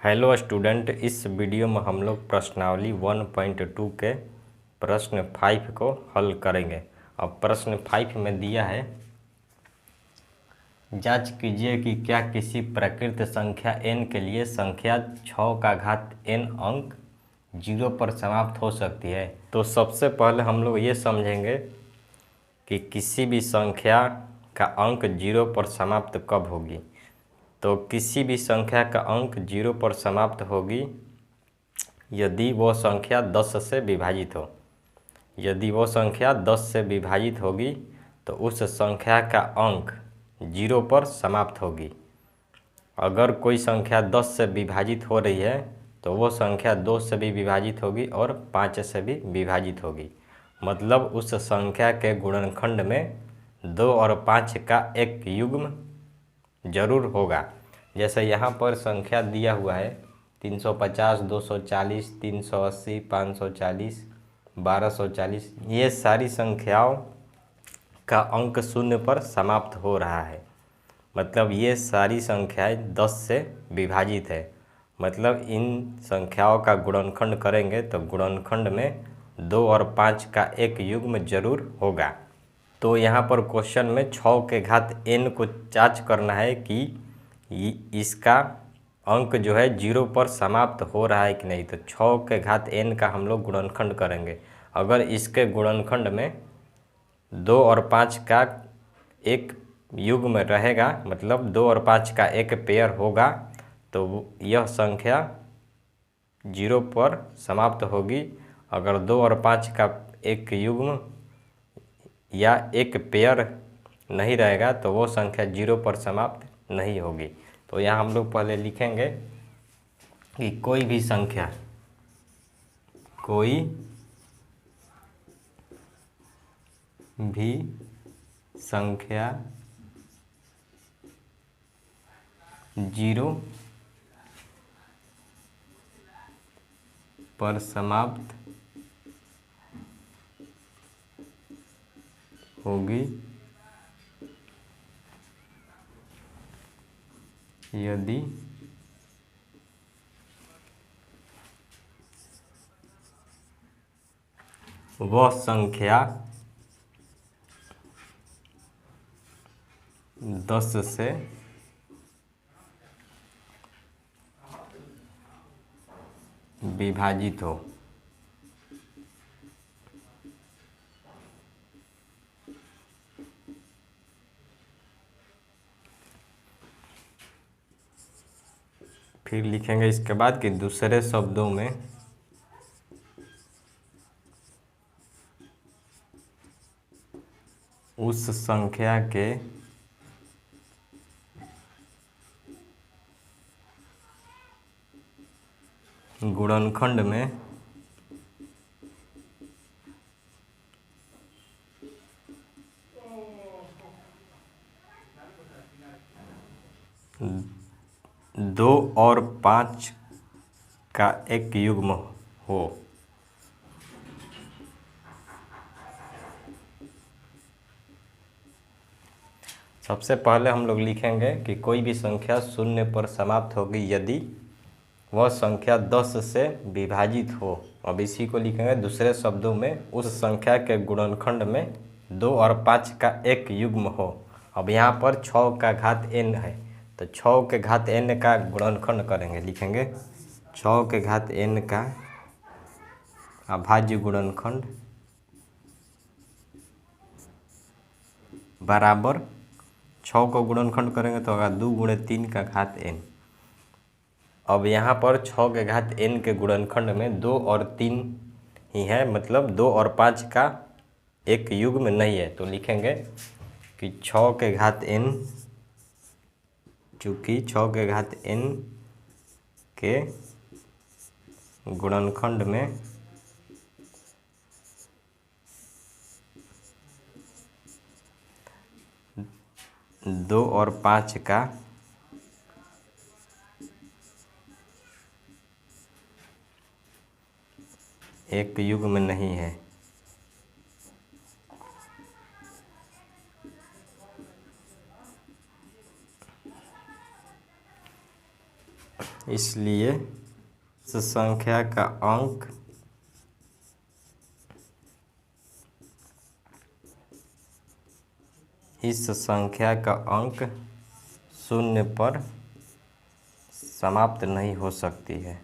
Hello student, इस video में हम लोग प्रश्नावली 1.2 के प्रश्न 5 को हल करेंगे। अब प्रश्न 5 में दिया है, जांच कीजिए कि क्या किसी प्रकृत संख्या n के लिए संख्या 6 का घात n अंक 0 पर समाप्त हो सकती है। तो सबसे पहले हम लोग ये समझेंगे कि किसी भी संख्या का अंक 0 पर समाप्त कब होगी। तो किसी भी संख्या का अंक 0 पर समाप्त होगी यदि वो संख्या 10 से विभाजित हो। यदि वो संख्या 10 से विभाजित होगी तो उस संख्या का अंक 0 पर समाप्त होगी। अगर कोई संख्या 10 से विभाजित हो रही है तो वो संख्या 2 से भी विभाजित होगी और 5 से भी विभाजित होगी। मतलब उस संख्या के गुणनखंड में 2 और 5 का एक युग्म जरूर होगा। जैसे यहाँ पर संख्या दिया हुआ है 350, 240, 380, 540, 1240। ये सारी संख्याओं का अंक 0 पर समाप्त हो रहा है। मतलब ये सारी संख्याएं 10 से विभाजित है। मतलब इन संख्याओं का गुणनखंड करेंगे तो गुणनखंड में 2 और 5 का एक युग्म जरूर होगा। तो यहाँ पर क्वेश्चन में 6 के घात n को जांच करना है कि इसका अंक जो है 0 पर समाप्त हो रहा है कि नहीं। तो 6 के घात n का हम लोग गुणनखंड करेंगे। अगर इसके गुणनखंड में 2 और 5 का एक युग्म रहेगा, मतलब 2 और 5 का एक पेयर होगा, तो यह संख्या 0 पर समाप्त होगी। अगर 2 और 5 का एक युग्म या एक पेयर नहीं रहेगा तो वो संख्या 0 पर समाप्त नहीं होगी। तो यहाँ हम लोग पहले लिखेंगे कि कोई भी संख्या जीरो पर समाप्त होगी यदि वह संख्या 10 से विभाजित हो। फिर लिखेंगे इसके बाद कि दूसरे शब्दों में उस संख्या के गुणनखंड में दो और 5 का एक युग्म हो। सबसे पहले हम लोग लिखेंगे कि कोई भी संख्या 0 पर समाप्त होगी यदि वह संख्या 10 से विभाजित हो। अब इसी को लिखेंगे दूसरे शब्दों में उस संख्या के गुणनखंड में 2 और 5 का एक युग्म हो। अब यहाँ पर 6 का घात n है तो 6 के घात n का गुणनखंड करेंगे। लिखेंगे 6 के घात n का अभाज्य गुणनखंड बराबर 6 को गुणनखंड करेंगे तो होगा 2 × 3 का घात n। अब यहाँ पर 6 के घात n के गुणनखंड में 2 और 3 ही है, मतलब 2 और 5 का एक युग्म नहीं है। तो लिखेंगे कि 6 के घात n, चूँकि 6 के घात n के गुणनखंड में 2 और 5 का एक युग्म नहीं है। इसलिए इस संख्या का अंक शून्य पर समाप्त नहीं हो सकती है।